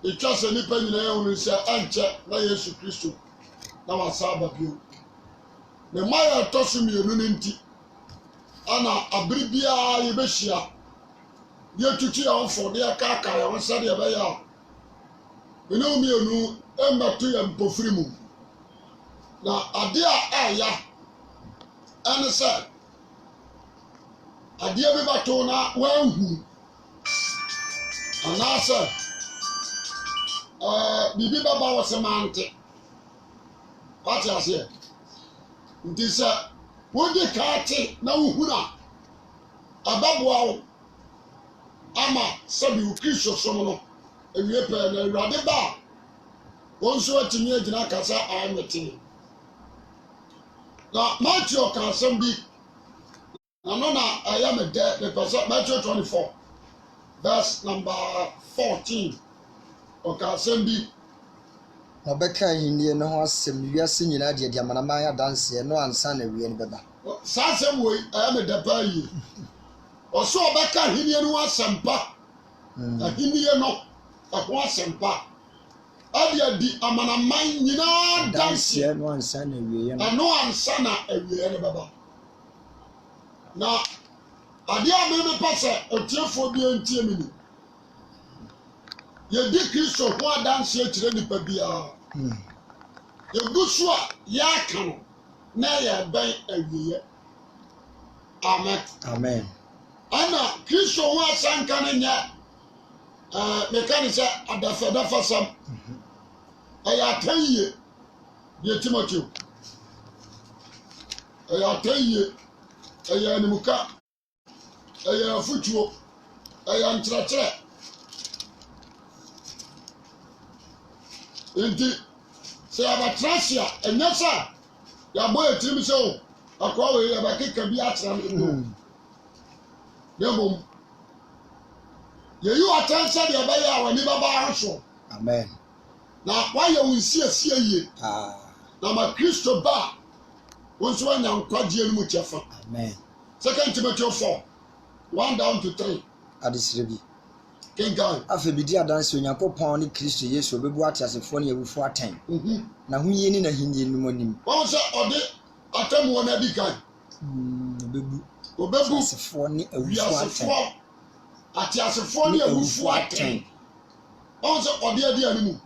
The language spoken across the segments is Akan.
etwa se nipa nyina ya hunu se anche na Yesu Kristo na wasaba bio ne maya tosu mienu ne nti ana abribia ye behia ye tutu ya ofo de aka ya wonsa de be ya ene mienu ematu ya mpofiri mu na ade a aya ene se ade bi bato na wanhu ana se bibi baba wasemante pati ase nti se wodi kaate na wuhuna ababoa ama sabi ukristo so no ewie pe na awurade ba wonso atimi agina kasa amete na Matthew kan asem bi na no na ayame de the person Matthew 24 verse number 14 o kan asem bi Obeka hindie no ho asem wiase nyina de amanama ya danse no ansa na wie ne beba sasem wo ayame de pa yi oso obeka hindie no asempa hindie no ho asempa ade di amanaman nyina danse no ansa na wie no ansa na awie ne beba na ade a me pase otiefo bi antie mi ni ye di Kristo ho adanse akire nipa bia ye gusu a ya ka no na ye ban awie amen amen ana Kristo ho asanka ne nya me kan se adafa sam aya tanye ye Timoteo aya tanye aya nimuka aya futuo aya ntratre enti se abatrasia enyasa ya boy etim se o akwa we ya bakeka bi atra no debom ye you attention de ba ya wani baba ahso amen na why you nsie ye na ma Kristo ba wonso anya nkwaje enu mu chefa amen 2 Timothy 4 1 down to 3 adisirebi kengan afa bidi adanse onyankopon ni Kristo Yesu obebu atiasefo ne yewufu aten na huye ni na hinye ni monim wonso ode atamu na dikan obebu asefo ne awufu aten atiasefo ne yewufu aten wonso ode ade animu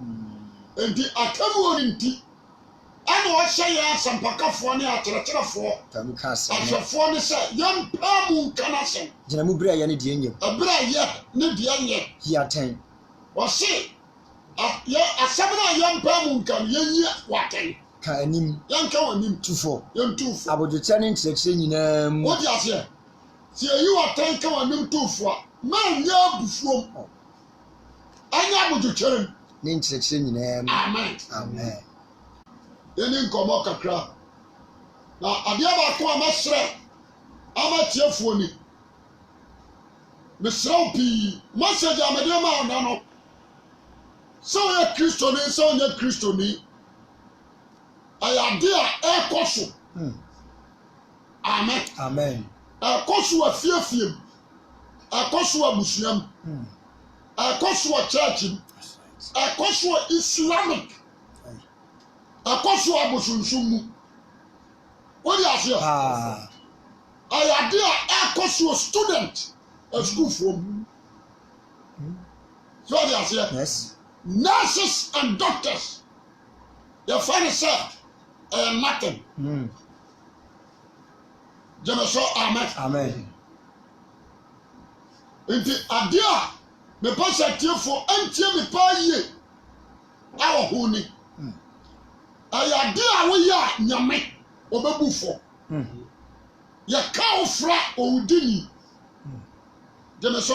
enti atamu oni nti ana o hye ya sampakafo ne atereterefo tamuka ase asefo ne se yampamu kanase gina mu bra ya ne de enyem abra ye ne de anye hi aten o se ya asabra yampamu kan yenyi waten ka anim yanka wanim tufo yantufo aboducha ne nkyerɛkyerɛ nyinaa mu wodi ase se yi waten ka wanim tufo ma nya bufuom anya abodukyerem ne nkyerɛkyerɛ nyinaa mu amen amen eni nkomo kakra na ade ba ko amasre amatiefo ni mesrao pi message amede ma ona no so ya Kristo ni so nya Kristo ni ayade a ekoso amen amen ekoso afiefiem ekoso abusuam ekoso church ekoso Islamic akoso abosunsumu wodi ase ayade a akoso student a school from so wodi ase yes nurses and doctors they find say nothing so amen enti ade a me pasa tiefo antie me pa yie awo huni ayade a wo ya nyame obebufo ya ka ofra owudini so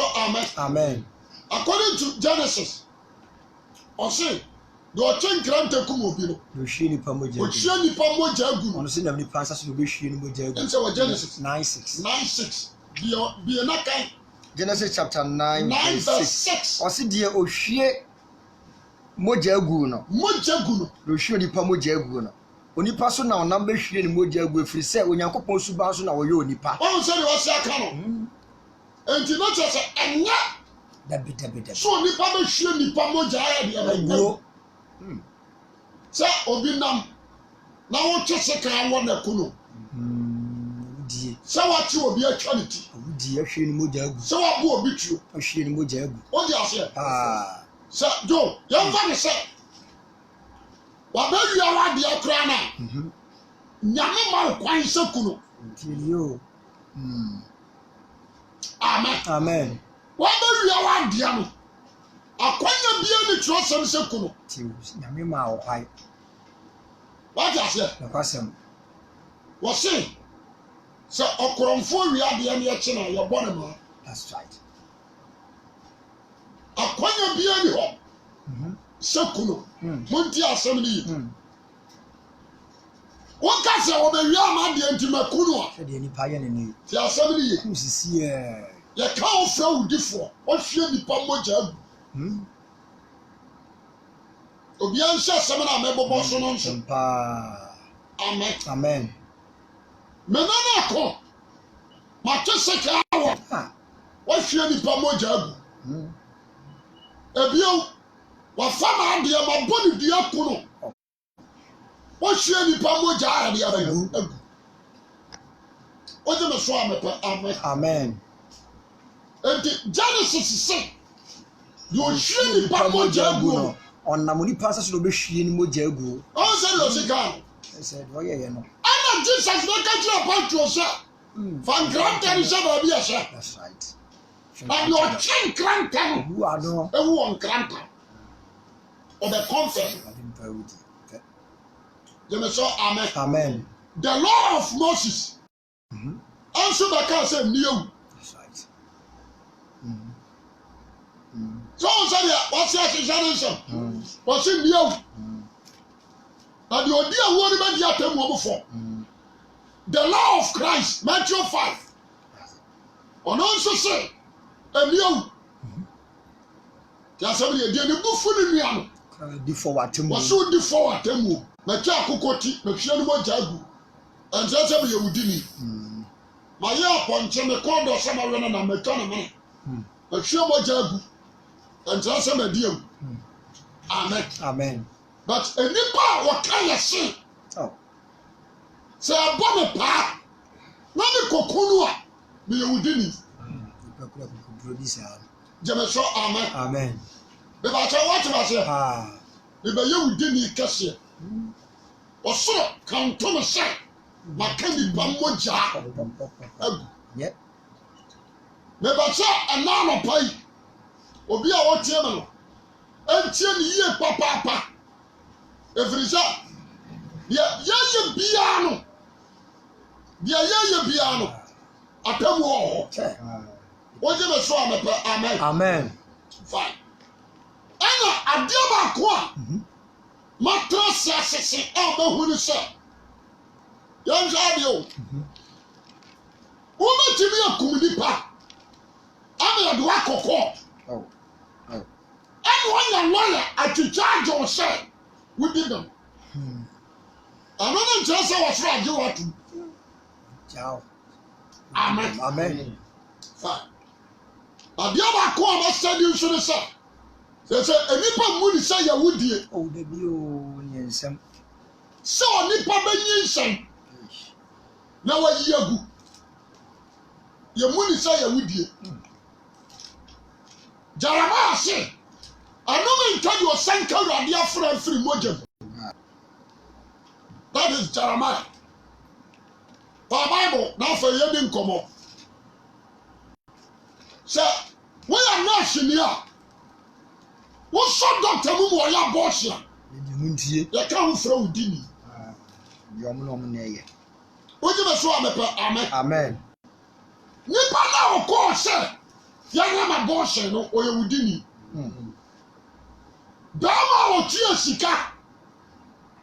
amen according to Genesis o say do chenkrante kumobi no ohwie nipa moja agu ono se nam nipa ansa so obehwie no moja agu nse wa Genesis 9:6 bi na kan Genesis chapter 9:6 o se die ohwie moja agu no ohwie nipa moja agu no onipa so na onam behwie ni moja agu efiri se onyankopon suban so na wo ye onipa o se de wo se aka no enti no chese enya Dabi. So nipa be hwie nipa moja ya de Ego. Sɛ obi nam na wo twese kan wɔ na kuno. Die. Sɛ wate obi atwa ne ti. Die ahwie ni moja agu. Sɛ wabu obi tuo. Ahwie ni moja agu. O di ase. Sɛ jo, yɛn fa ne sɛ wabɛwia wade akora na. Nyame ma kwan sɛ kuno. Ntiyo. Amen. Wabɛwia wade no. Akwanya bia ni tro sɛm sɛ kuno. Tiyo, nyame ma wo hwai. Wate ase. Na kwasɛm. Wo se sɛ ɔkorɔmfo wia de ne yɛkye na yɛbɔ ne ma. That's right. Akwanya bia ni hɔ. Sɛ kuno. Monti asɛm ni yi. Woka sɛ wɔbɛwia amade ntima kuno a. Hwɛ de nipa yɛ ne ne. Ti asɛm ni yi. Kusisi Yɛka wo fra wudifo. Ɔhwie nipa mogya agu. Obi anhyɛ asɛm na mɛbɔbɔ so no nso. Amen. Menana akɔ. Mate sɛ kawo. Wɔhwie nipa mogya agu. Ebio wafa ma adeɛ ma bɔ ne dua kuno. Wɔhwie nipa mogya adeɛ agu. Oje me so amepɛ. Amen. Enti Genesis say you nipa mogya agu no. Ɔnam nipa sɛ so obɛhwie ni mogya agu. Ɔn sɛ no sika. Said wɔyɛ no. Ana Jesus no ka kyerɛ Petro sɛ fa nkranta ni sɛ baabi ɛhyɛ. That's right. And your king nkranta no. Who are no? Ewu wɔ nkranta. Ɔbɛ confess. Jẹ́mi sọ amen. The law of Moses. Anso bɛka sɛ nniewu. That's right. So sɛ deɛ wɔsi ahyehyɛ ne nsɛm. Wɔsi nniewu. Na deɛ odi awuo ni bɛ di atemu ɔmo fɔ. The law of Christ, Matthew 5. Ɔno nso sɛ nniewu. Tí a sɛ bi deɛ ne bu funu nua no. Di forward temu. Wɔsi di forward temu. Mɛtwa akoko ti, mɛhwie no mogya agu. Ɛnkyɛ sɛ meyɛ wudini. Mayɛ apɔnkye me kɔndɔ sɛ mawe no na mɛtwa ne mene. Mɛhwie mogya agu. Ɛnkyɛ sɛ madi agu. Amen. But enipa a wɔka yɛ se. Sɛ ɛbɔ me paa, na me kɔkɔ no a, meyɛ wudini. Gyeme so amen. Bɛbɛkyɛ wɔte ba sɛ. Bɛbɛyɛ wudini kɛseɛ. Ɔsoro kanto me sɛ maka nipa mogya agu. Mebɛkyɛ ɛna anɔpa yi obi a wɔtie me no ɛntie ne yie papaapa ɛfiri sɛ deɛ yɛyɛ biara no atamu wɔ hɔ. Wogye me so a mepɛ amen. Fine. Ɛna adeɛ baako a matra si asese a ɔbɛhu ne sɛ yɛnhwɛ adeɛ o. Wobɛtumi akum nipa ama yɛde wakɔkɔ. Ɛna wɔnyɛ lɔya atwitwa agye wo sɛ wodi dɛm. Ɛno ne nkyerɛ sɛ wɔsoro agye watu. Amen. Fine. Adeɛ baako a mɛsɛde nso ne sɛ sɛ enipa mu ni sɛ yɛwudie. Sɛ onipa bɛnyi nsɛm na wayi agu. Yɛmu ni sɛ yɛwudie. Jeremiah se anome nka deɛ ɔsɛn ka Awurade afra afiri mogya mu. That is Jeremiah. For Bible na afɔ yɛdi nkɔmmɔ. Sɛ woyɛ nurse ni a wosɔ doctor mu ma ɔyɛ abɔɔhye a yɛka ho frɛ wo dini. Wogye me so a mepɛ amen. Nipa na ɔkɔɔ sɛ yɛnyɛ ma abɔɔhye no ɔyɛ wo dini. Bɛrima a ɔtua sika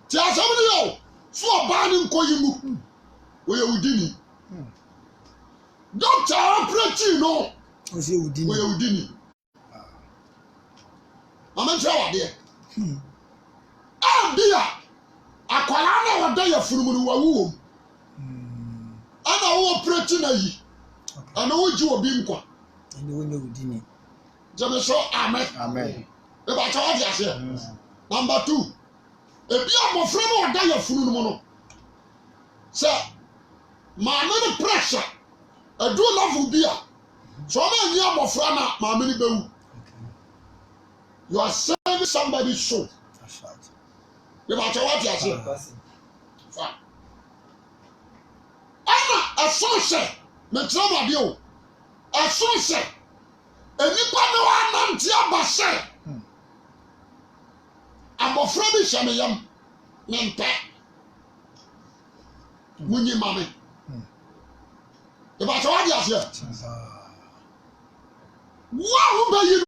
te asɛm no yɛ o so ɔbaa ne nkɔ yi mu ɔyɛ wo dini. Doctor a ɔprɛti no ɔyɛ wo dini. Mama nkyerɛ wadeɛ. Abi a akwara na wɔda yɛ funumu no wawu wom. Ana wo preti na yi. Ana wo ji obi nkwa. Ɛne wo nyɛ wudini. Jemeso amen. Amen. Eba chawa di ase. Number 2. Ebi amofra no oda ya funu no no. Say maame no pressure. Adu level bia. So na nya amofra na maame ni bewu. You are saving somebody's soul. That's right. Eba chawa di ase. Fine. Ana aso se me trauma bi o. Aso se enipa no ananti abase. Abofra bi hye me yam ne mpe munyi mame e ba tawa di ase wa hu ba yi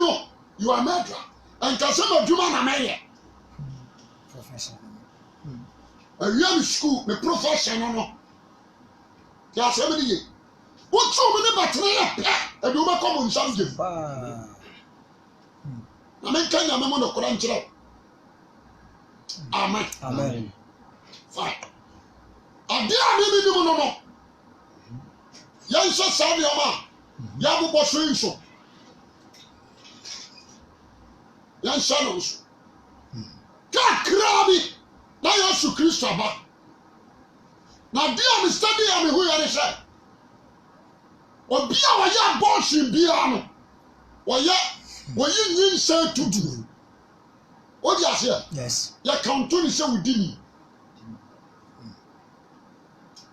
no you are murderer and kasema djuma na meye Professional. awia school me professional no ya se me ye wo tru me ne batere ya pe e do ba kom nsam je na men kanya me mo no kora nkyerɛ amen. Amen. Fine. Ade a me bi mu no no. Yan so sa bi oma. Ya bobɔ so nso. Yan sha no nso. Ka krabi na Yesu Kristo ba. Na dia me study ya me hu ya ne sɛ. Obi a wɔyɛ abortion bia no. Wɔyɛ nyinsa tutu. What do you say? Yes. You count to say within me.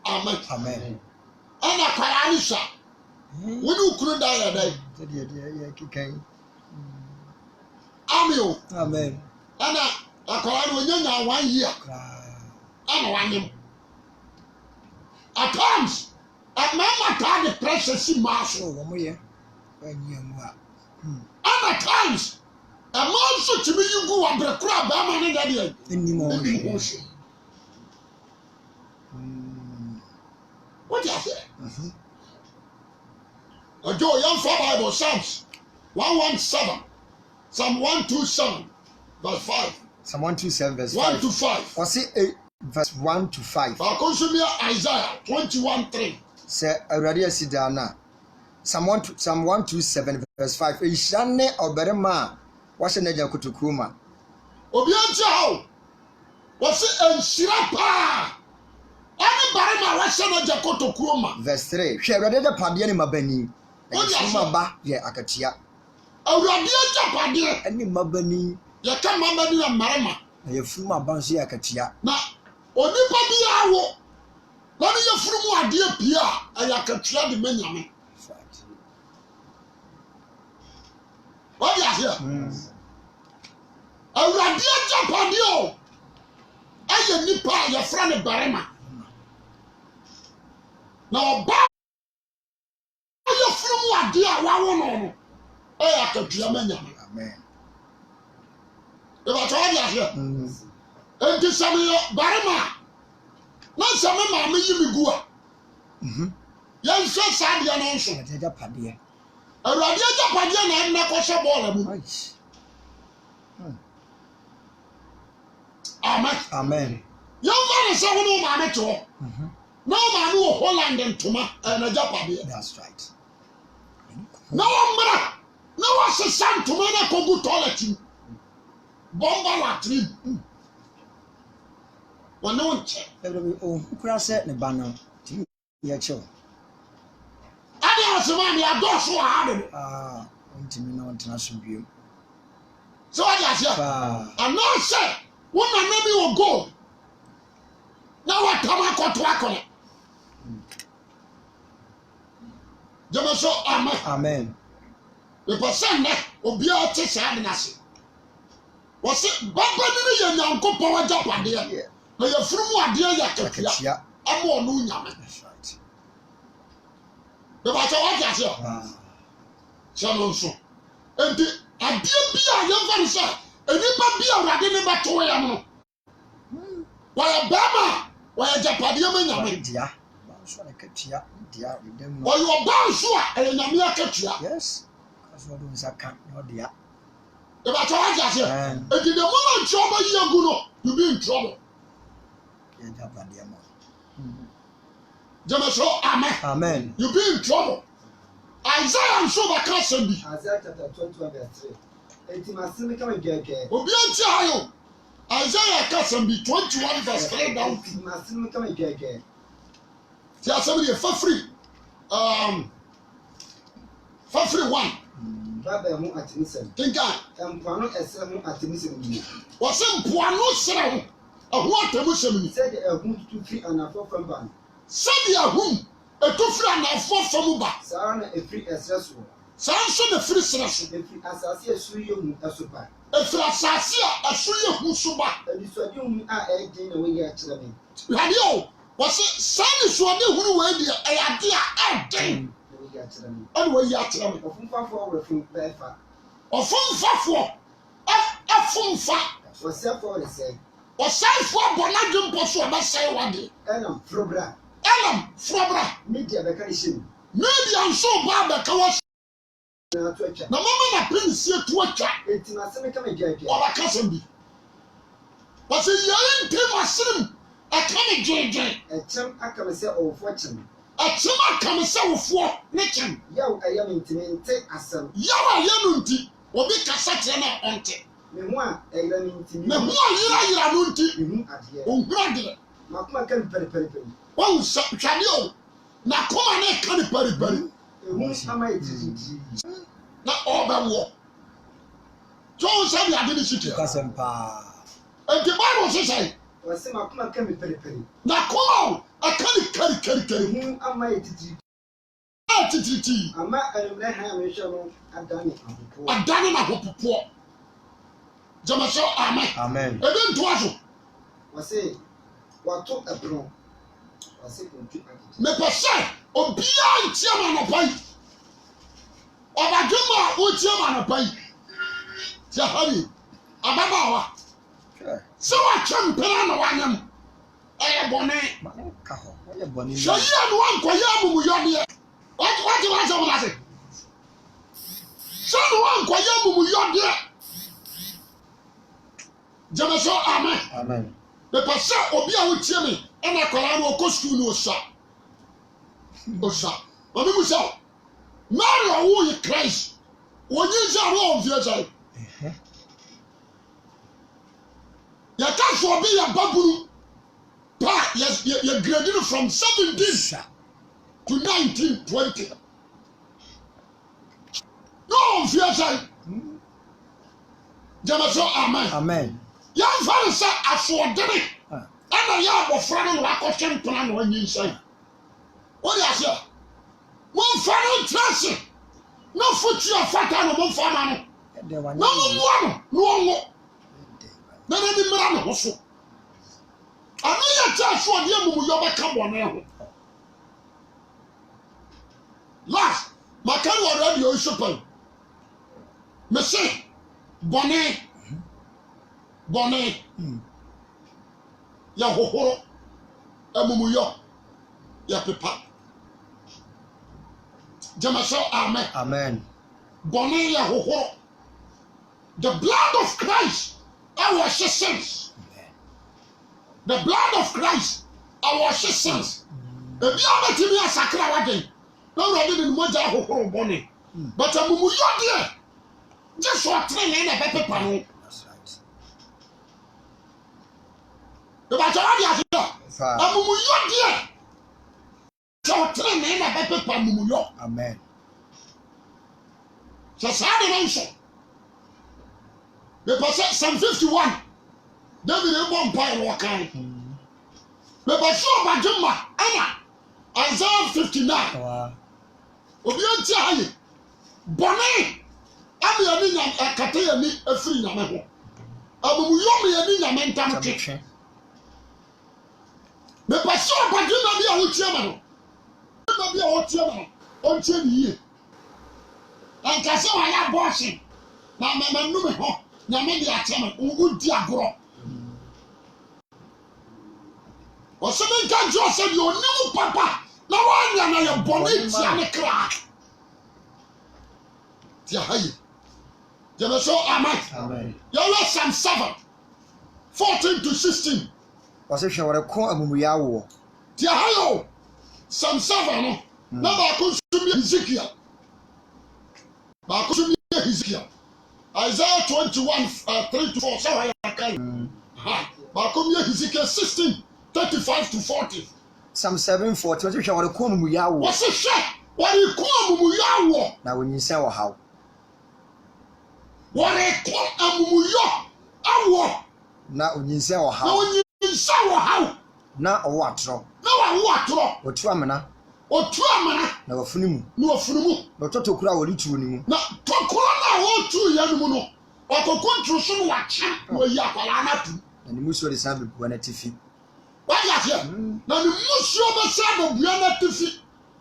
Amen. Amen. Ana kwanisha. When you couldn't die a day. Amen. Amen. Ana akwani when you 1 year. Ana 1 year. At times, a mama had the precious in mass. Oh, 1 year. And at times, a man so to me you go and the crab, I'm an idiot. What do you say? A Joe Young for Bible Psalms 117, Psalm 127, verse 5. Psalm 127, verse 5. 1 to 5. Or say verse 1 to 5. Isaiah 21:3. Say Aradia Sidana. Psalm 127, verse 5. Ishane Oberema. What's an agent to Kuma? Obiancha, what's it and Shirapa? Anybody, my Russian Jacoto Kuma. Verse 3. She read the Padian Mabani. And ba, ye Akatia. A Radia Japadia. Any Mabani. You come Mabani and Marama. A Fuma Bansi Akatia. Now, Onipa Biawo. Let me your from dear Pia. I Akatia the Benjamin. What do you hear? A Radia Japadio. I Nipa, your friend Barema. Now, you're from what dear Wawan. I Akatia Benjamin. Amen. If I told you here. And to some Barema. Not some of my Migua. Young so sad, young answer. Padia. A Radia Japadia and Nakosha Ball. Amen. Amen. Young man is someone who managed to. No man who Holland and Tuma and a Japadia. That's right. No one, no one's a son to man a Kogu toilet. Bomba latrine. Well, no one check. Oh, cross it in the banner. Yeah, sure. I don't know, I don't so hard. Ah, no international view. So I just and now say, when I maybe will go. Now I come out to work on it. Jamaso, amen. Amen. The person that will be out to Sadness. Was it Baba and Uncle Power Japan there? Now you're from what dear Yakatia. I'm more new Yaman. That's right. The matter what I say. Channel so. And the idea be a young man, sir. And if I be a radin about 2 a.m. Why a Bama? Why a Japadian Yaman? Dear. Dear, with them. Or you are bound sure and Yamia Katia. Yes. Because what was a cat, no dear. The matter what I say. And in the moment trouble you be in trouble. Jamaso, amen. Amen. You be in trouble. Isaiah nso baka asɛm bi. Isaiah chapter 21 verse 3. Enti masɛm ka me gɛgɛ. Obi anti hayo. Isaiah ka asɛm bi 21 verse 3 down. Masɛm ka me gɛgɛ. Ti asɛm bi fafiri. Fafiri 1. Baba ho atimisɛm. Kinkan. Mpoano ɛsɛ ho atimisɛm ni. Wɔsɛ mpoano srɛ ho. Ɛho atimisɛm ni. Sɛde ɛho tutu firi anafo fam ba. Sɛde ahum etu firi anafo fam ba. Saa na efiri ɛsrɛ so. Saa nso na firi srɛ so. Efiri asase esu yɛ hu ɛso ba. Efiri asase a ɛso yɛ hu so ba. Adisuade hu a ɛgye na wɔyɛ akyerɛ me. Hadi o. Wɔsɛ saa adisuade hu wɔ adi ɛyade a ɛden. Ɛna wɔyi akyerɛ me. Ɔfomfafoɔ wɔfom bɛɛfa. Ɔfomfafoɔ ɛfomfa. Wɔsɛfoɔ de sɛ. Ɔsɛfoɔ bɔ n'adwempɔ so ɔbɛsɛe wade. Ɛnam forobra. Media bɛka ne hyɛ mu. Media nso ba bɛka wɔ na to atwa. Na mama na pensie to atwa. Enti na sɛ meka me gɛgɛ. Ɔbɛka sɛm bi. Wɔsɛ yɛn ntem asɛm ɛka ne dwendwen. Ɛkyɛm aka me sɛ ɔwofoɔ kyɛm. Ɛkyɛm aka me sɛ wofoɔ ne kyɛm. Yaw ɛyɛ me ntimi nte asɛm. Yaw ɛyɛ no nti obi kasa kyerɛ na ɔnte. Me ho a ɛyera me ntimi. Me ho a yera no nti. Me ho adeɛ. Ɔhuru adeɛ. Makoma ka me pɛripɛripɛri. Wɔn sɛ hwade o. Na kɔma ne ka ne pɛripɛri. Ehu ama yɛ titiri. Na ɔbɛwɔ. Tɔn sɛ bi ade ne si tia. Kasɛm paa. Enti Bible sɛ wɔsɛ makoma ka me pɛripɛri. Na kɔma aka ne kari. Ehu ama yɛ titiri. Titiri. Ama anumrɛ han a mehwɛ no adane ahopoɔ. Adane na ahopoɔ. Jamasɛ amen. Ebi ntoa so. Wɔsɛ wato ɛpono. Wɔsɛ kuntu agye. Mepɛ sɛ obiara ntia ma anɔpa yi. Ɔbadwema a wotia ma anɔpa yi. Tia ha yi. Ababaawa. Sɛ watwa mpena na wanyam. Ɛyɛ bɔne. Hwɛ yi a no wankɔyɛ amumuyɔdeɛ. Wate wasɛ wo nase. Sɛ no wankɔyɛ amumuyɔdeɛ. Jamasɛ amen. Mepɛ sɛ obi a wotie me ɛna akwaraa no ɔkɔ sukuu no ɔsa. Mame mu sɛ Mary ɔwo yɛ Christ. Wɔnyi sɛ ɔno ɔmfie sɛ. Yɛka so obi yɛ baburu pa yɛ grade no from 17 to 19, 20. No ɔmfie sɛ. Jamasɛ amen. Yɛmfa no sɛ asoɔdene ɛna yɛ abɔfra no na wakɔhwɛ mpena na wanyi nsɛn. Wode aseɛ momfa no ntra ase na fotua fata no momfa ma no na mommoa no na ɔnwo na n'ani mmara ne ho so. Ano yɛ kyɛ asoɔde amumuyɔ bɛka bɔne ho. Last maka no wɔ radio nhyɛpɛn mese bɔne yɛ hohoro amumuyɔ yɛ pepa. Jamasɛ amen. Bɔne yɛ hohoro. The blood of Christ awɔhye sins. The blood of Christ awɔhye sins. Ebi a bɛtumi asakra wadwen na Awurade de ne mogya ahohoro bɔne. But amumuyɔ deɛ gye so ɔtene na ɛbɛpepa no. Ìbàjẹ́ wá di àfihàn. Amumuyọ díẹ̀. Sọ ọ̀tẹ̀rẹ̀ ní ẹ̀nà bẹ́ẹ̀ pépà amumuyọ. Amen. Sọ sáà ni wọ́n sọ. Bẹ́ẹ̀ sẹ́ Psalm 51. David ń bọ̀ mpa ìwọ̀ kan. Bẹ́ẹ̀ sọ ọ̀bàjẹ́ mma ẹ̀nà Isaiah 59. Obi ẹ̀ ń tí a yẹ. Bọ̀nì ẹ̀mi yẹn ní ẹ̀kẹ́tẹ́ yẹn ní efiri nyàmẹ́ hó. Amumuyọ mi yẹn ní nyàmẹ́ ntàm twẹ́. Mepɛ sɛ ɔbadwema bi a wotie ma no. Ɔbadwema bi a wotie ma no. Ɔntie ne yie. Ɛnka sɛ wɔayɛ abɔɔhye na mɛmɛnum hɔ nyame de akyerɛ me wodi agorɔ. Ɔsɛ menka nkyerɛ sɛ deɛ ɔne wo papa na woanya na yɛ bɔne tia ne kra. Tia ha yi. Gyeme so amen. Yɛwɛ Psalm 7, 14 to 16. Wɔsɛ hwɛ wɔreko amumuyɛ awoɔ. Tia ha yo Psalm 7 no na baako nso bi Ezekiel baako so yɛ Hezekiah Isaiah 21 3-4 sɛ wɔyɛ akan baako yɛ Hezekiah 16 35 to 40 Psalm 7:40 wɔte hwɛ wɔde kɔn mu yɛ awo wɔse hwɛ wɔde kɔn mu yɛ awo na wɔnyinsɛn wɔ haw wɔde kɔn amumuyɔ awo na onyinsɛn wɔ na haw wɔnyinsɛn wɔ haw na ɔwɔ atorɔ na wɔawo atorɔ wɔtu amena otu amana na wɔfunu mu na wɔfunu mu na ɔtɔtɔ kura a wɔde tuo ne mu na tɔkoro na wɔtu yɛ no mu no ɔkɔkɔ ntoro so no wakyɛ na wɔyi akwalaa no atum na ne musuo de san bɛbua no atifi wadi aseɛ na ne musuo bɛsɛ abɛbua no atifi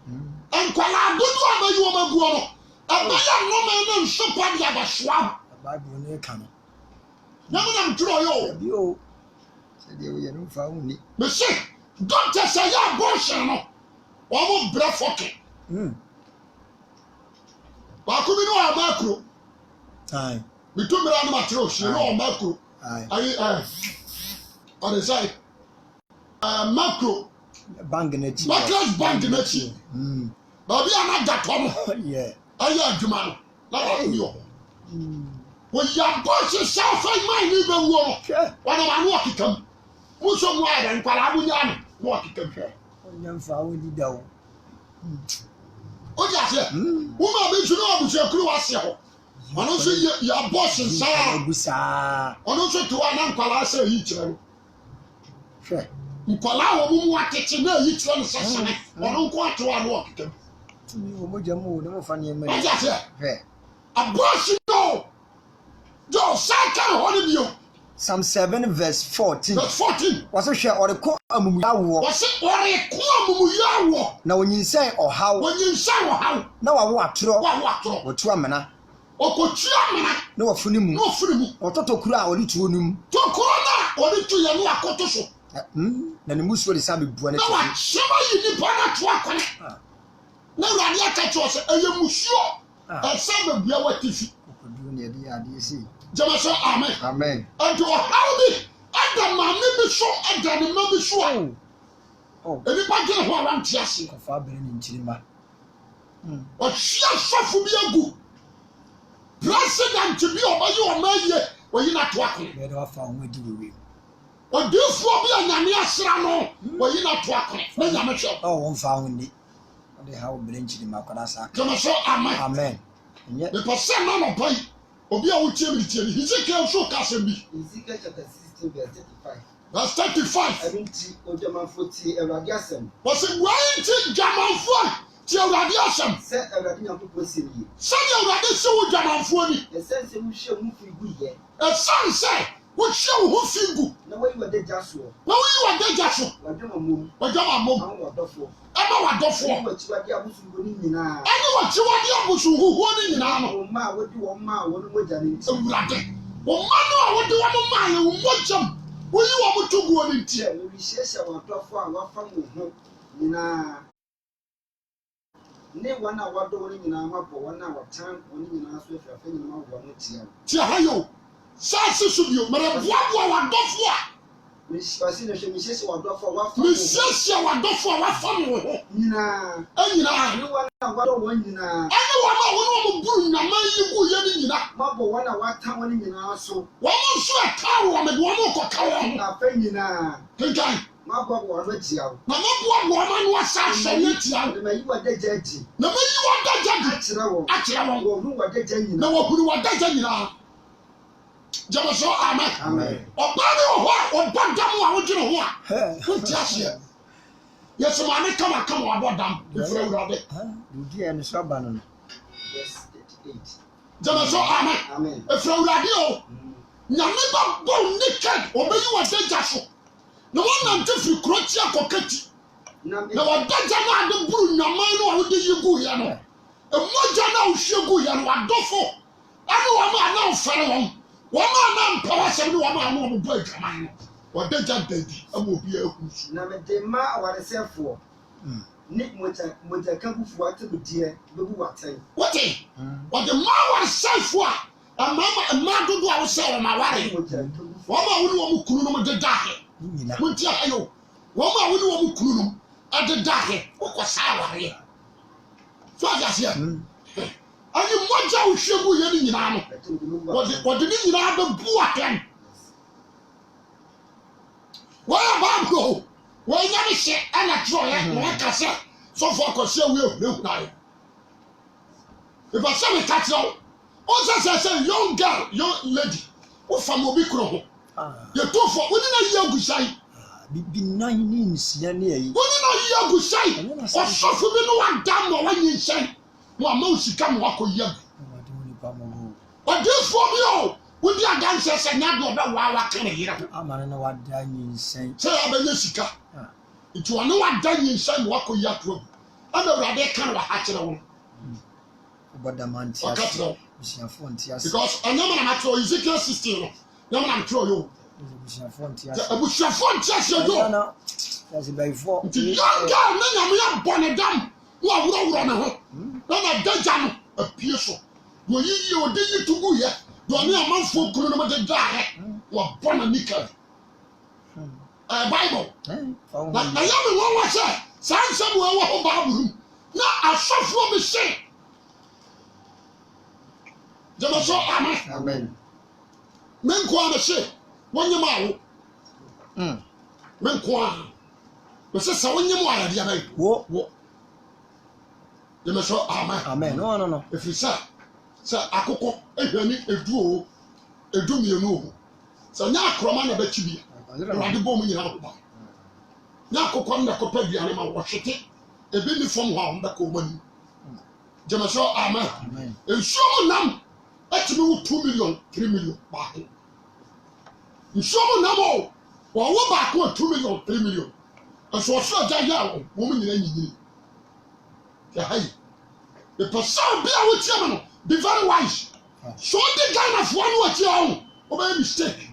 nkwalaa dodo a bɛyi wɔn aguɔ no ɛbɛyɛ nnɔma ne nsopa de abɛsoa Bible ne ka no nyamena ntoro yɛ bi o sɛdeɛ woyɛ no mfa wo ni mese dɔkta sɛ yɛ abɔhyɛ no wɔn brɛ fɔke baako bi ne wɔ amakuro metu mmira no makyerɛ ohyia ne wɔ amakuro ayi ɔde sɛ makuro bank n'akyi Barclays bank n'akyi baabi a na gatɔ no ayɛ adwuma no na wɔn yɔ wɔyi abɔhyɛ sɛ afɛ man ne bɛwuo no wɔde ma no ɔkeka mu muso mu ayɛ dɛ nkwalaa mo nya no na ɔkeka mu ɔnyɛ mfa wo di da wo o di aseɛ woma bi nso na abusuakuru wase hɔ ɔno nso yɛ abɔhyɛ nsaa ɔno nso te hɔ a na nkwalaa sɛ ayi kyerɛ no hwɛ nkwalaa wɔ mu atete na ayi kyerɛ no sɛ sene ɔno nko ate hɔ a na ɔkeka mu tumi wɔ mogya mu ne mofa nneɛma o di aseɛ hwɛ abɔhyɛ no jɔ saa ka hɔ no bio Psalm 7:14 verse 14 wɔse hwɛ ɔde kɔ amumuyɛ awoɔ wɔse ɔreko amumuyɛ awɔ na onyinsɛn ɔhaw wɔnyinsɛn wɔ haw na wawo atorɔ wawo atorɔ wɔtu amena ɔkɔtua amena na wɔfunu mu na ɔfiri mu ɔtɔtɔ kura a ɔde tuo no mu tokoro no a ɔde to yɛ no akoto so na ne musuo de san bɛbua no na atifi wahyɛm ayi nipa no ato akɔne na awurade aka kyerɛ sɛ ɛyɛ musuo ɛsɛ bɛbua w'atifi kɔkɔduro ne ɛde yɛ adeɛ sei gyama sɛ amen amen ɛnti ɔhaw bi ɛda maame bi so ɛda ne ma bi so a nnipa gyene ho a wante ase kɔfa abere ne nkyirima ɔhyia sɔfo bi agu president bi a ɔbɛyɛ ɔma yie wɔyi no ato akɔne bɛde wafa wo ho adi wɔ wiem ɔdiifoɔ bi a nyame asra no wɔyi no ato akɔne na nyame hwɛ ɔwɔ mfa ho ni ɔde ha wo bere nkyirima akɔda saa gyama sɛ amen amen ɛnyɛ mepɛ sɛ na nɔpa yi obi a wotie me tie me Hezekiel nso ka asɛm bi Ezekiel chapter 16 verse 35. verse 35 Ɛno nti odwamanfo tie Awurade asɛm. wɔse wɔi nti dwamanfoɔ a tie Awurade asɛm Sɛ Awurade Nyankopɔn sɛ nie. sɛdeɛ Awurade sɛ wo dwamanfoɔ ni Ɛsɛn sɛ wohyɛ wo ho firi gu yɛ. ɛsiane sɛ wohyɛ wo ho fi gu Na wayi w'adagya soɔ. na woyi w'adagya so W'adwamammom. w'adwamammom Ama w'adɔfoɔ. ɛma w'adɔfoɔ Ɛne w'akyiwade abosomfo no nyinaa. ɛne w'akyiwade abosomhuhuo no nyinaa no Wo mma a wode wɔn maa wɔn mogya no nti. Awurade wo mma no a wode wɔn maa yɛ wo mmogyam woyi wɔn to guo no nti Sɛ wɔrehyiahyia w'adɔfoɔ a wɔafa wo ho nyinaa. Ne wɔn a wɔadɔ wɔn nyinaa mabɔ wɔn a wɔtan wɔn nyinaa so afirafɛ nyinaa wɔ wɔn tia wo. tia ha yɛ o saa se so bio mmerɛboaboa w'adɔfoɔ a Wɔsi na hwɛ mehyɛhyɛ w'adɔfoɔ a wɔafa wo ho mesiesie w'adɔfoɔ a wafa no wo ho nyinaa. anyinaa Ne wɔn a wɔadɔ wɔn nyinaa. ɛne wɔn a wɔne wɔn buru nyaman yi gu yɛ no nyina Mabɔ wɔn a wɔatan wɔn nyinaa so. wɔn nso ɛka wɔ mede wɔn kɔka wɔn ho Afɛ nyinaa. kenkan Mabɔ wɔn atia wo. na mɛboaboa ma no asa ahyɛ ne tia wo Na mayi w'adagya adi. na mɛyi w'adagya di Akyerɛ wɔn. akyerɛ wɔn Wɔhunu w'adagya na nyinaa. wɔhunu w'adagya nyinaa gyama so amen Amen. ɔbaa ne wɔ hɔ a ɔbɔ dam a wodwene ho a wonti aseɛ yɛsɛ maame kamakama wabɔ dam ɛfiri Awurade biribiaa ne so aba no no Verse 38. gyama so amen Amen. ɛfiri Awurade o nyame bɛbɔ wo naked ɔbɛyi w'adagya so na wɔnante firi kuro ti akɔkati Na na w'adagya no ade buru nyaman no a wode yi guiɛ no ɛmogya no a wohwie guiɛ no w'adɔfo ɛne wɔn a na wofɛre wɔn wɔn a na mpɛ w'asɛm ne wɔn a na wɔn bɔ adwaman no w'adagya dadi ama obi ahuru so na mede ma awaresɛfoɔ ne mogyakabufoɔ atemudeɛ bɛbu w'atɛn. wote wɔde mmaa waresɛefoɔ a mmaa dodoɔ a wosɛ wɔn aware Mogyakabufoɔ. wɔn a wone wɔn kunu nom deda ahɛ nyina monti ahɛ o wɔn a wone wɔn kunu nom ɛdeda ahɛ wokɔ saa awareɛ so ade aseɛ ani moja uhwegu ye ni nyina no wode ni nyina be bu atem wa ba bro wa nya ni hye ana tro ye no ka se so for ko se we hu na ye if I say we catch now o say young girl young lady o fam obi kro ho ye to for woni na ye agusai bi nan ni nsia ne ayi woni na ye agusai o so fu bi no wa dam no wa yin nsia mo ama usika mo akoye Odifo mi o, wodi adanse se nya do be wa kan yire ho. Amane na wada nyinsen. Se abanye sika. Itu ono wada nyinsen mo akoye atro. Ana urade kan wa ha kire wo. Oboda man ti ase. Busiafo nti ase. Because anyama na matro Ezekiel 16 no. Nyama na matro yo. Busiafo nti ase. Busiafo nti ase yo. Na ase bayfo. Nti yanga na nyama ya bone dam. Wo awuro na ho. Na daja no apie so. Wo yiyi odi yi tugu ye do ni amanfo kunu no mede dae wo bona nika Bible na yami won wa se sansam wo ho Bible na asofo be se jama so amen men ko ana se wonye ma wo men ko ana be se sa wonye mo ara dia bai wo jama so amen no efisa sa akoko ehwani edu mienu o sa nya akroma na bachi bi rade bom nyina ko ba nya akoko na ko pa biane ma wo hwete ebe ni fom ha on ba ko mani jema so amen ensuo nam atimi wo 2 million 3 million ba ko ensuo nam o wo ba ko 2 million 3 million enso so ja ya wo mo nyina nyini ya hai the person be a wo tiama no be very wise. So the kind of one what you own, obey mistake.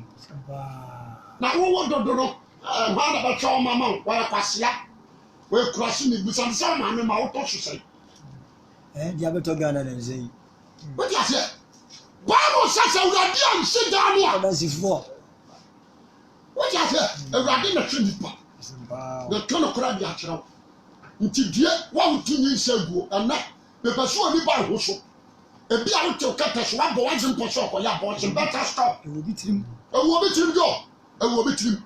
Now what do no? What about your mama? Why kwasia? We crossing the busan some man ma auto say. Dia beto Ghana dem say. What you say? Bible says we are there sit down here. That's it for. What you say? We are there na trinipa. The kind of crowd ya chira. Nti die wa utunyi segu ana be person ni ba ho so. Ebi a wote okata so abo wanze mposo okoya abo che better stop Ewo bitirim jo ewo bitirim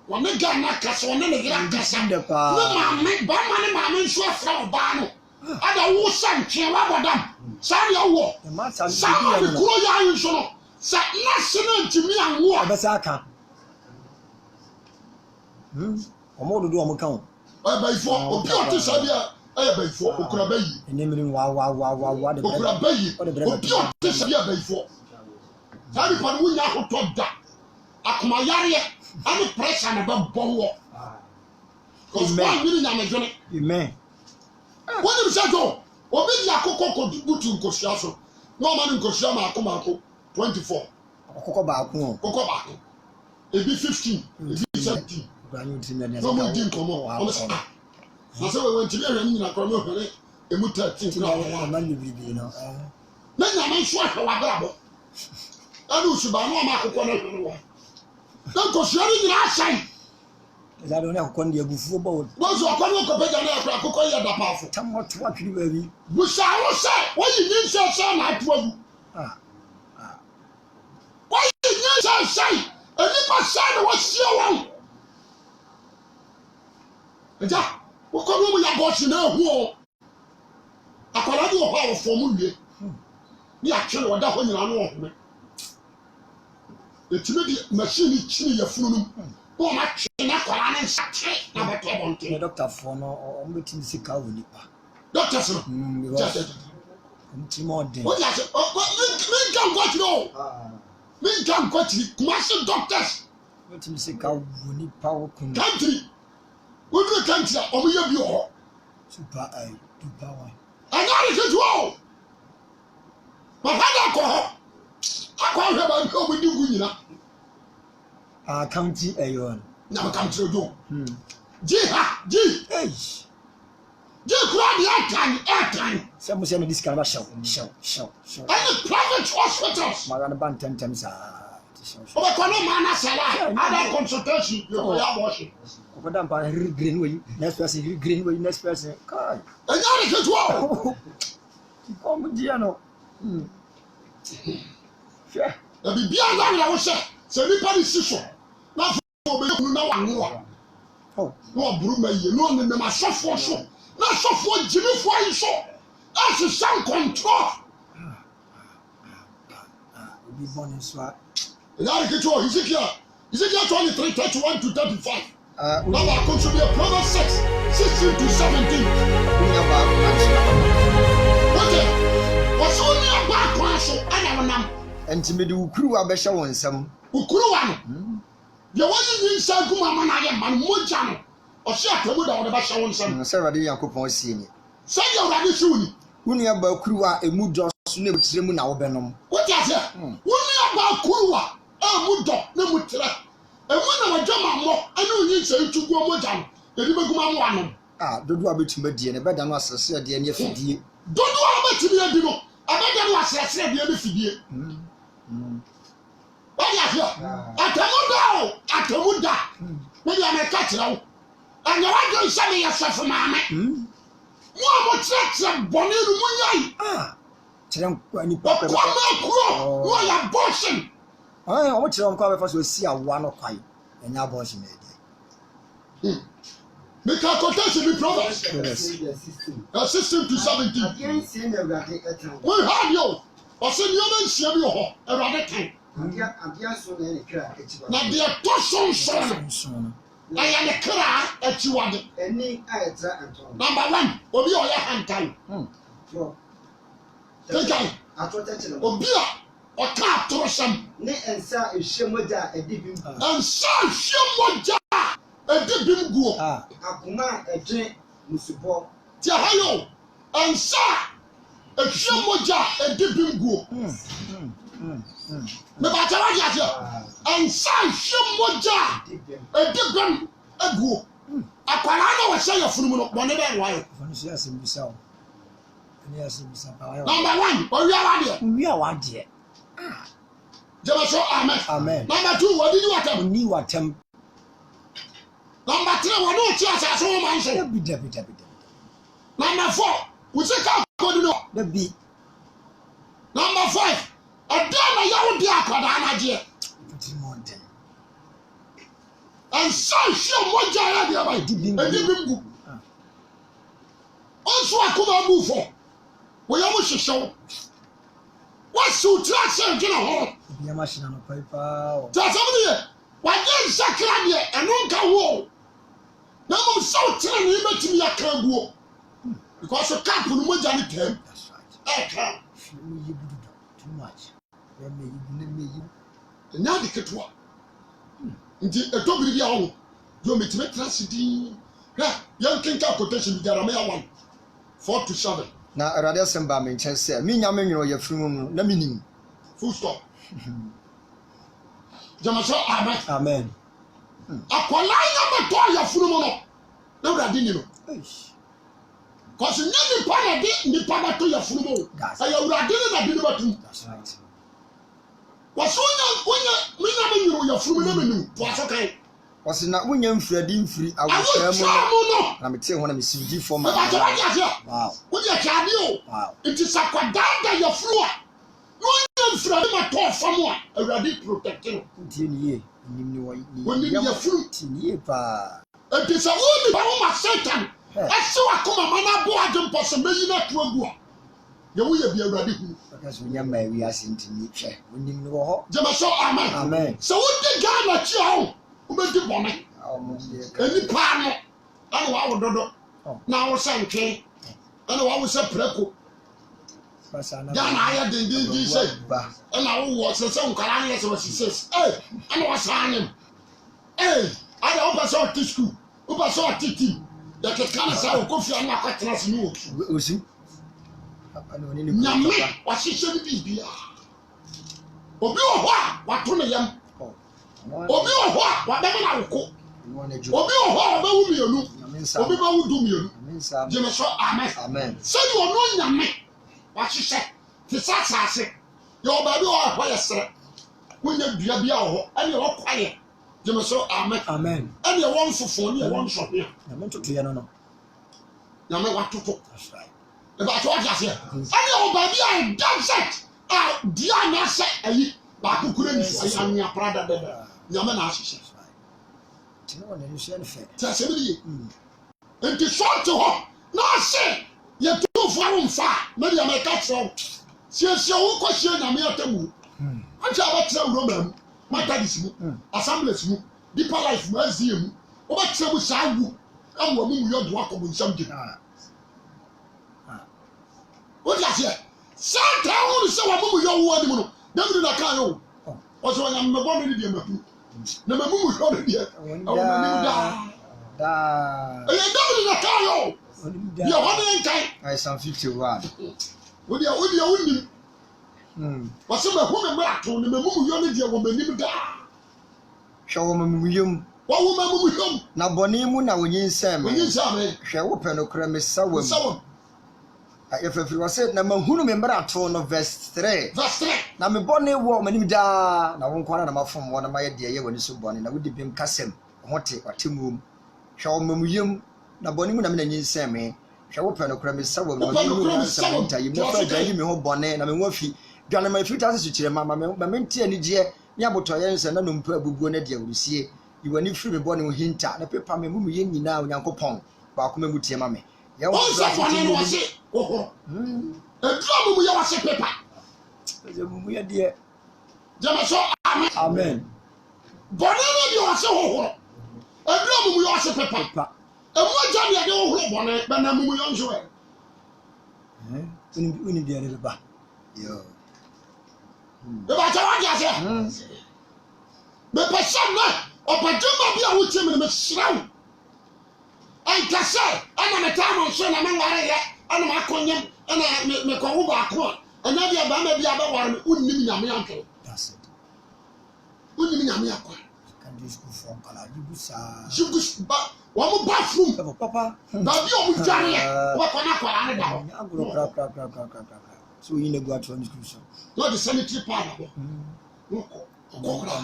wona ga na kase wona ne gira kase ne maame ba maame nso afra oba no ada wo sanche wa bodam san ya wo san bi kuro ya yin so no sa na sene ntimi anwo abesa aka omo dodo omo kan ba ifo obi ote sabia bayfo okura bayi enemiri wa de okura bayi obi ote sabia bayfo sabi pa wo nya hoto da akoma yare ani pressure na ba bowo cause why we nya medwene amen woni bi sajo obi di akoko ko butu nkosia so no man nkosia ma akoma ko 24 okoko ba ko ebi 15 ebi 17 granyu timi na no mo din komo o se na se we wenti be hwani nyina kro me hwere emu 13 na man ni bibi no na nya man so ahwa wa brabo anu suba no ma akoko na hwere wa na nkosia ni nyina asai ila do na akoko ndi abufuo ba wo so akoko ko peja na akoko ya da pafo tam to atwiri ba bi busa wo se wo yi ni se na atu agu wo yi ni se eni pa se na wo sie won eja wo ko mu ya bo si na hu o akwara di wo ha wo fo mu wie ni atwe wo da ho nyina no ho me etime di machine chini ya funu num wo ma twe na kwara ne nsate na beto bonte ne doctor for no o metin sika wo nipa doctor so ntimo de wo ya se mi kan kwati no mi kan kwati kuma se doctors metin sika wo nipa wo kun country wo do country o mo ye bi o super ai super one anyari ke tuo ma hada ko akwa hwe ba ko mo dingu nyina county ayon na ma country do ji hey ji kura di atan se mo se no discount ba show any private hospitals magana ban tentem sa o ba kono ma na sala ada consultation you ya boshi ko dan pa green way next person kai anyari ke tuo ko mo dia no Na bibia na wo hye se nipa ni si so na fo obeyekunu na wanwo no oburu maye no ne ma sofo so na sofo jimifo ayi so as some control obi born so a ya ke to Ezekiel 23:31 to 35 now I come to be a Proverbs 6:16 to 17 unya ba anso what's only about kwaso ana wonam entime de ukuru abehye won nsam ukuru wa no ye woni nsa guma ma na ye man moja no o se atamu da wo ba hye won nsam se rade yakopon sie ni se ye urade se woni unya ba ukuru a emu do so na ebutire mu na wo benom what ya se woni aba ukuru a emu do na mu tire emu na wajama mo ana onyi nsa ntugu moja no ye di beguma mo anom dodo abetuma die ne beda no asese de ne afidie dodo abetuma di no abeda no asese de ne fidie wọ́n yà fíọ́ àtẹ̀múdà wọ́n yà mẹ́ka kyerẹ́ wo ẹ̀yẹ wá jẹ́ nsẹ́mi yẹ sẹ́fù maame mu a mo kyerẹ́kyerẹ́ bọ̀nì ni mo nyá yìí kyerẹ́ nkwa nipa pẹ̀lú ọkọ mẹ́kúrò wọ́n yà bọ́ọ̀sìn. ọmọ kyerẹ́ nkwa bẹ́ẹ̀ fọ́ so si awa no kwaye ẹ̀yẹ abọ́ọ̀sìn náà ẹ̀dẹ́. Mika quotation bi Proverbs 16 to 17. Wọ́n hà ní o ọ̀sẹ̀ ní ọmọ nsia bi wọ̀ họ ẹ̀rọ adé kan. Na deɛ tɔ so nson no ɛyɛ ne kra akyiwade. Number 1 obi a ɔyɛ hantan. Kenkan obi a ɔka atorosɛm. Ne nsa ehye mogya a ɛdi bim. Nsa ehye mogya a ɛdi bim guo. Akoma ɛdwe musubɔ. Ti ha yo nsa ehye mogya a ɛdi bim guo. Me ba ta wadi ase ensa hwe moja edi bem aguo akwara na wo hye yafunumu no bone be nwayo fanu ase bisa o ani ase bisa pa wa number 1 owi awade jema so amen number 2 wadi ni watam number 3 wadi o ti ase so man so bi number 4 we say ka kodi no da bi number 5 Adana yawo di akwada anaje. And so she moja ya di abai. Edi bimbu. Onso akoma mu fo. Wo ya mo hwehwew. What suit you say gina ho? Bi ya machine no paipa o. Ta sabu ye. Wa je nsakra de eno nka wo. Na mo so tere ni betimi akaguo. Because so cap no moja ni tem. That's right. Eka. Too much. Nya de ketwa nti etobiri bia ho yo metime tragedy ha yan kenka quotation biara me ya 1 4 to 7 na erade asemba me nchen se me nya me nwero ya firu mu na minim full stop jamaso amen akwala ya beto ya firu mu no na urade ni no cause nya ni pa na de ni pa beto ya firu mu aya urade ni na de ni beto. That's right. Wasonya minya menyo ya furu na menu to asokan wasi na wonya mfradi mfiri awofra mu na mete ho na mesidi form wow wodi akade o it is akwadanda ya furu a wonya mfradi ma to fam a awurade protect no tie ni ye nim ni woni ya furu tie pa it is a woni ba wo ma satan ase wakoma mana bo adempo so meyi na to agu a ye wo ye bi awurade hu because we nyama wi asintini hwe onim no ho jema so amen so wo de Ghana chi ho wo be di bone eni pa no ana wa wo dodo na wo sanke ana wa wo se preko Ghana ya dindin say ana wo wo se nkara na se wasises ana wa sanem ada wo paso to school wo paso titi ya ke kana sa wo kofi ana kwatena se no osi nyame washishe ni bibia obi wo ho a wato ne yam obi wo ho a wabema na woko obi wo ho a wabawu mienu obi ba wudu mienu jeme so amen sani ono nyame washishe ti sasase yo ba bi wo ho yesere wonya dua bia wo ho ene wo kwaye jeme so amen ene wo mfofo ne wo nsohwe nyame toto ye no nyame watoto About what I say. Any of baby I dance it. Diana said, "I couldn't say I'm your brother." Yaman ashes. No, then you said fair. Tell me, and to short to her. No, say, you're too far. Maybe I may catch you. Since your question, I'm here to move. I'm tell Roman, my daddy's assemblies, deeper life, museum. What trouble shall you? I'm woman, you're walking with something. What is it? Santa, I want to say a woman, you're one. Never did I can't. Also, I'm the one in the na mamu hɔ no deɛ ɛwɔ m'anim daa ɛyɛ dawudi na kaa yɛ o deɛ hɔ ne nkan Psalm 51 wodeɛ wonim wɔsɛ mahu me mmara to ne mamu hɔ no deɛ wɔ m'anim daa hwɛ wɔ mamumuyam wɔwo mamumuhwam na bɔne mu na wonyinsɛn me hwɛ wo pɛ nokorɛ mesa wam yɛfɛfiri wɔ sɛ na mahunu me mmara to no verse 3 na me bɔne wɔ m'anim daa na wo nkwana na mafom wɔ na mayɛ deɛ ɛyɛ w'ani so bɔne na wode bem kasɛm ho te watemmuom hwɛ wɔ mamuyam na bɔne mu na me na nyinsɛn me hwɛ wo pɛ nokorɛ mesa wam na ɔde mu nyansɛm ntayim na fa agya yi me ho bɔne na me ho afi dwane ma ɛfiri tase so kyerɛ ma mente anigyeɛ ne abotɔyɛ nsɛ na nompa abubuo no deɛ wɔresie yi w'ani firi me bɔne ho hinta na pepa me mumuyɛ nyinaa onyankopɔn baako ma mu tie ma me yɛwɔ bɔne no wɔse hohoro ɛdura mumuyɛ wɔse pepa mumuyɛ deɛ gyama so amen bɔne no deɛ wɔse hohoro ɛdura mumuyɛ wɔse pepa ɛmu agya deɛ de hohoro bɔne bɛna mumuyɛ nso ɛ woni deɛ ne bɛba bɛbɛkyɛ wagye ase mepɛ sɛ nnɛ ɔbɛgyema bi a wotie me no mehyerɛ wo ɛnka sɛ ɛna metaa mo nso na menwareyɛ ɛna makɔnyam ɛna mekɔwo baako a ɛna deɛ bɛma bi a bɛware me wonnim nyame antwere wonnim nyame akwa wɔmo ba fom baabi a ɔmo dwareɛ wobɛkɔ no akwara ne da hɔ na ɔde sanitary pad abɔ kɔkora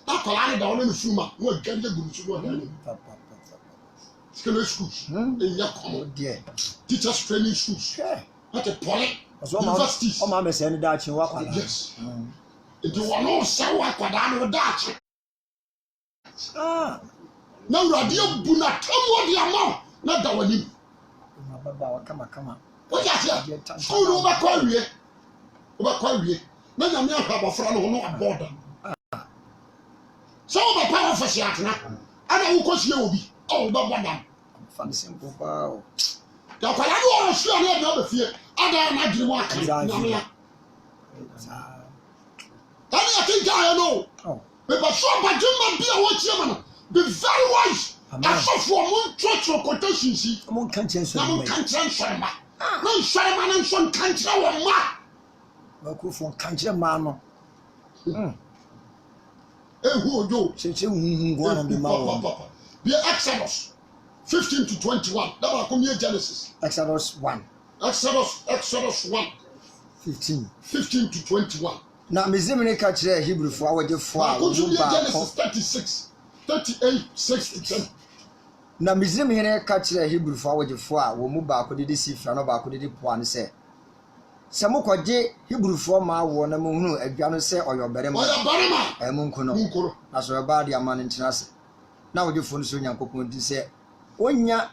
na akwara ne da hɔ ne ne fom a na ɔdwane gu no so ne ɔdane secondary schools ɛnyɛ common teachers training schools ɛte pɔle universities ɔma mɛsɛ ne daakye wɔ akwara yes nti wɔno sɛ wɔ akwadaa ne wo daakye na awurade abu n'atammuo de ama wo na da w'anim wogye aseɛ school no wobɛkɔ awie na nyame ahwɛ abɔfra no ho na wabɔ da sɛ wobɛpa wɔ fɛse atena ana wokɔsie wɔ bi wobɛbɔ dam akwara ne wɔwɔ sua ne ɛde ɔbɛfie ada na adwene mu aka nyamea ɛne yɛkenkaeɛ no mepɛ so ɔbadwema bi a wɔkyie ma no be very wise asɔfoɔ mo ntwerɛtwerɛ quotations yi na monka nkyerɛ nsɔrema na nsɔrema no nso nka nkyerɛ wɔ mma wakurofo nka nkyerɛ mmaa no ɛhu odwo kyerɛkyerɛ huhu nkoa na de ma wɔ bia Exodus 15 to 21 that baako meyɛ Genesis Exodus 1 15 to 21 na Misraim ne ka kyerɛ Hebrefoɔ a wɔgyefoɔ a wɔn ba Genesis 36 38 6 to 10 na Misraim ne ka kyerɛ Hebrefoɔ a wɔgyefoɔ a wɔn mu baako de sifra no baako de poa no sɛ mokɔgye Hebrefoɔ ma wɔ na mohunu adwa no sɛ ɔyɛ ɔbarima ɛmu nkono na so ɛbaa de ama no ntena ase na wɔgyefoɔ no so Nyankopɔn di sɛ onya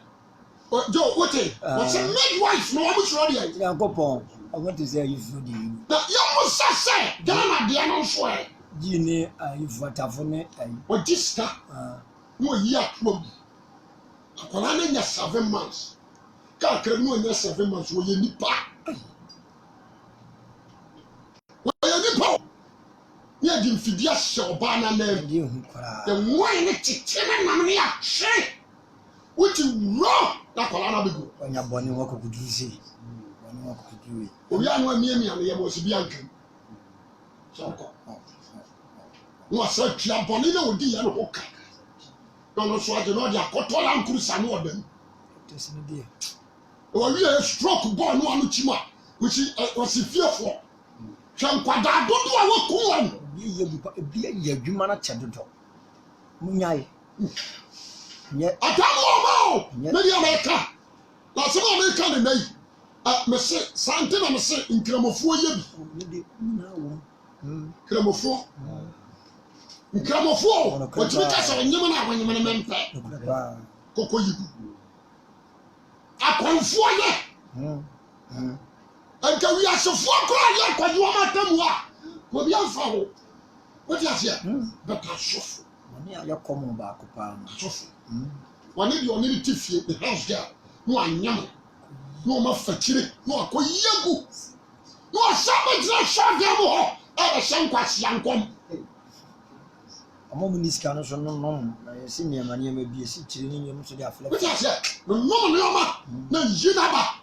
jo wote what's a midwife no amu suro de Nyankopɔn I want to say you di na yamu sase gana de no so e ji ne ayifu atafo ne ayi odista no yi akrom akola na nya 7 months ka kra no nya 7 months wo ye nipa ya di mfidia hye oba na na di hu kora the wine ne titene nam ne ya hye wuti ro na kola na begu onya boni wo kokudu si boni wo kokudu obi anu amie mi ane ye bo si bi ankan so ko no asa twa boni na odi ya no hoka no so ade no dia kotola nkurusa no odam tesi ne dia o wi e stroke ball no anu chima which was fearful hwankwada dodo a wakuwa bi ye adwuma na kyedodo munyae nye atamu omo na dia America na se America ne nayi me se sante na me se nkramofo ye bi nkramofo o tumi ka se onyem na wonyem na mempe koko yibu akonfo ye anka wi asefo akora ye kwajo amatam a obi anfa ho wodi asia beta sofo woni ya komo ba ko pa sofo woni di oni ti fie the house girl no anyam no ma fakire no akoyegu no asaba dira shagam ho e be shankwasi yankom amo miniska no so no na yesi niam bi esi kire ni nyem so di afle wodi asia no nioma na yinaba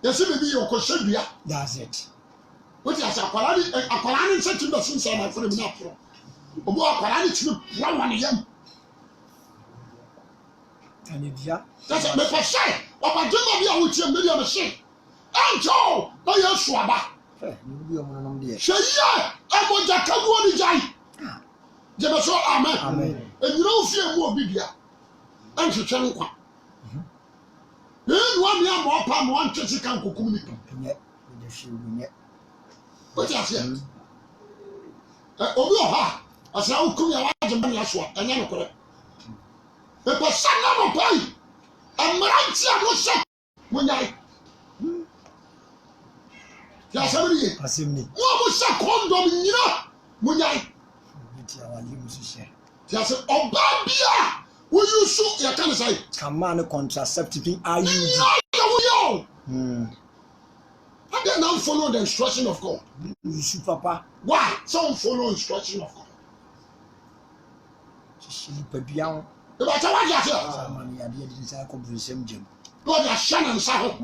yesi bebi yokoshadua that's it wodi asia akwara ni nsetim da sinsa na fere mi na pro obo akwara ni timi pwa wan yam ani dia that's me for sure obadema bi a wotie me dia me hye anjo na yesu aba ni bi omo no de hye aboja kaguo ni jai jebe so amen enyira ofie mu obi bia anhwehwe nkwa nwa mi amo pa mo antwesi kan kokum ni nye de shiwunye wodi asia obi oha asa ukum ya waje man yaso anya no kore e pa sana no pai amranti a mo se mo nyai ya sabiri asimni mo se kondom nyina mo nyai ti awali musishe ya se oba bia wo yusu ya kan sai kamane contraceptive IUD yo how they now follow the instruction of God yusu papa why some follow instruction of God shili pabian e ba ta wa ya se samani ya de di sa ko brisem jem Lord ya shana nsa ho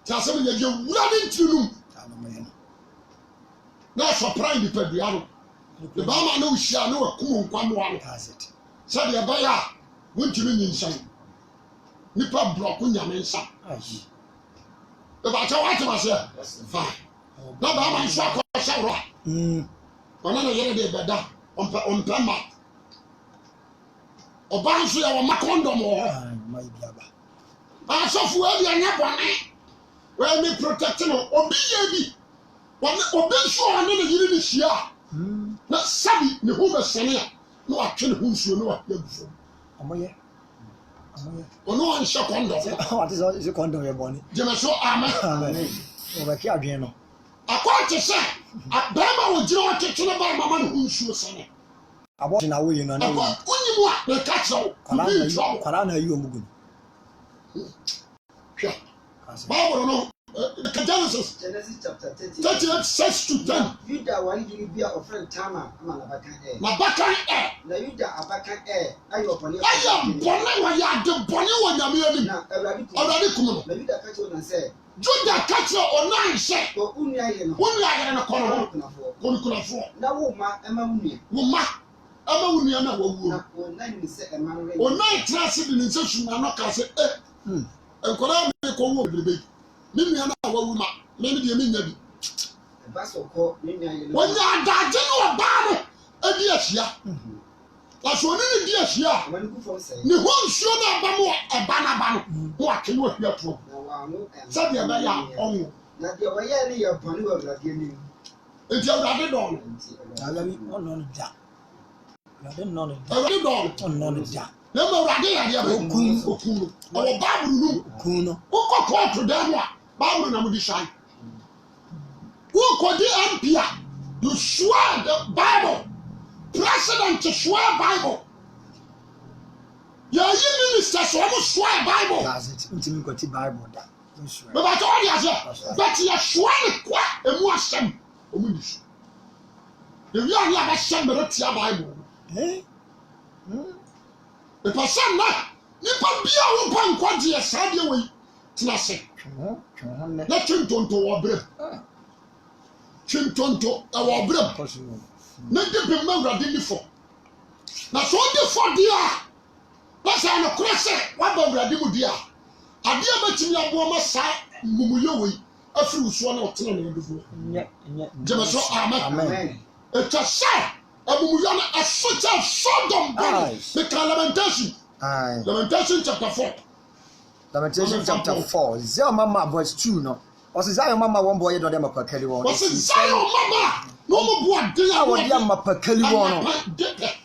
ta se me ye wura ni ntinum na surprise di padua no the bama no hia no akum nkwa no ano that's it said ya ba ya wontimi nyinsan nipa block nyame nsa ayi e ba ta wa ta se fine na bama nso akọ shawro ona na yere de beda ompa ma oba nso ya wo ma condom ho ma ibiaba asofu abi anya bone we me protect no obi ye bi wona obi nso ona na yiri ni hia na sabi ne ho besene a no atwe ne ho nsuo no yagufo amoye ono an sha condom what is condom ye boni jema so amen o ba ki adwen no akwate se abema wo jira wo tete ne ba mama ne ho nsuo sene abo na wo yi no na wo onyimu a ne ka tro kwara na yi omugun Bible no Genesis chapter 38 6 to 10 Yuda wari diri bia ofren Tama ama na bakan na bakan na Yuda abakan ayo bone wa ya de bone wa nyame ani na awrade kum no na Yuda ka cho na say Juda ka tro onan se o unu aye no no kono kunafo na wo ma ema unu wo ma ama unu na wa wuo na o nan ni se ema no onan trase di nse suma no ka se enkora me ko wo bebe ni nua na wa wu ma me ne de me nya bi ba so ko ni nya ye no wonya adaje no ba no edi ahia la so ni di ahia amani ku fo say ni ho nsuo na ba mo eba na ba no wo akene wo hia to na wa no sabe ba ya onwo na de wa ye ni ye bone wa Awurade ni enti awrade don alawi ono da awrade no no awrade don ono no da na ma awrade ya ya okun o Bible nu okun no wo ko to da no a Bible na mo di shine wo ko di ampia you swear the Bible president to swear Bible ya yi minister so mo swear Bible that's it ntimi ko ti Bible da me ba to odi ase but ya swear ne kwa emu asem o mu dis the we are ya ba shem be tia Bible the person na nipa bia wo pa nkwaje ya sade we tina se na twintonto wo bre twintonto e wo bre na de be ma Awurade ni fo na so de fo dia na sa no krese wa ba Awurade mu dia ade abatimi abo ma sa mumuye we afiri uso na otena na edugo jema so amen etwa sa abumuye na asocha Sodom body the lamentation chapter 4 Lamentation chapter 4. Zion mama verse 2 no. Ose Zion mama one boy do dem apakali won. Ose Zion mama no mo bu ade a wo dem apakali won no.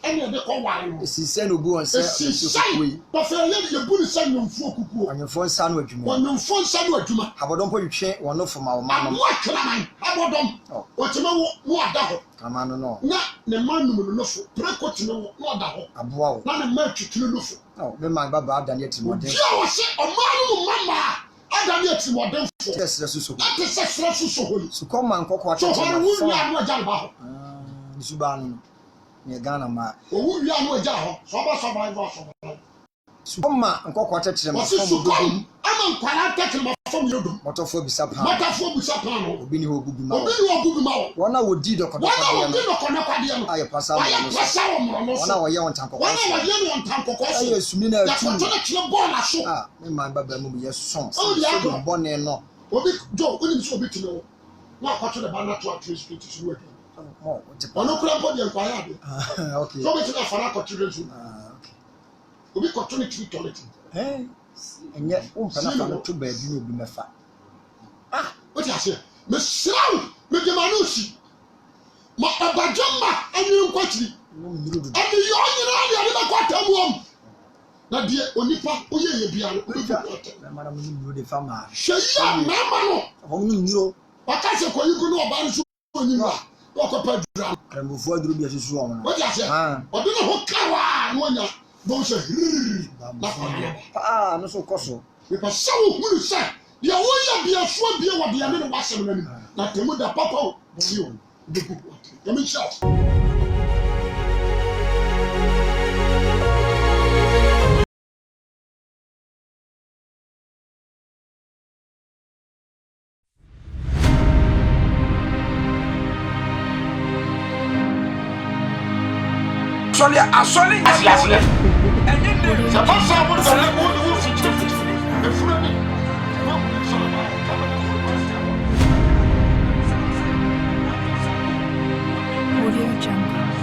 Ene de ko ware no. Esi se no bu won se kukuyi. Ba fe ye bu ni se nyomfo kukuo. Anyomfo nsa no adwuma. Anyomfo nsa no adwuma. Abodom po twetwe won no foma wo ma no. Abo akraman. Abodom. O teme wo ada ho. Amano no. Na ne manum no fo. Preko teme wo no ada ho. Aboa wo. Na ne ma twetwe no fo. Oh, me man baba adane atimoden. Bia wo se o manu mama. Adane atimoden fo. Yes, so. Ate se sra so holi. So come man kokwa so holi wu ya no aja ba ho. Nisuba no. Ne Ghana ma. O wu ya no aja ho. So ba survival so. So come man kokwa tetere ma fo mo dum. Ama nkwara tetere ma fo mo dum. Motofo bisa pa. Motofo bisa pa no. Obi ni ogugu ma. Obi ni ogugu ma. Wona wodi dokodo kwade no. Wona wodi dokodo kwade no. Aye pasa mo no. Wona wo ye won tankoko. Wona wo ye won tankoko. Aye sumi na atu. Ya koto na kire ball na so. Ah, me man baba mu ye son. O di ago bonne no. Obi jo oni so obi tino. Na kwato de bana to atwe street so we. Oh, ono kura po de kwa ya de. Okay. So be tino fara kwato de so. Okay. Obi kwato ni tree toilet. Enye umpana fa no to ba bi no bi mefa. What you say? Me sraw, me de manusi. Ma abajamba anyi nkwatiri. Ani yo nyina ya de kwata muom. Na de onipa oye ye bia no obi kwata. Na mara mu ni de fama. Sheya na ma no. Ho mu nyiro. Waka se ko yigu no oba nso onyiwa. Wako pa dura. Kremofo aduru bi asusu o mo. What you say? Obi no ho kawa no nya. Don se. No so koso. We pa sawo hunu se. Ya wo ya bia so bia wo bia ne wasem na ni. Na temu da papa o. Boni o. Let me shout. Asoli. Ça passe ça pour le monde où si tu Audio Jungle.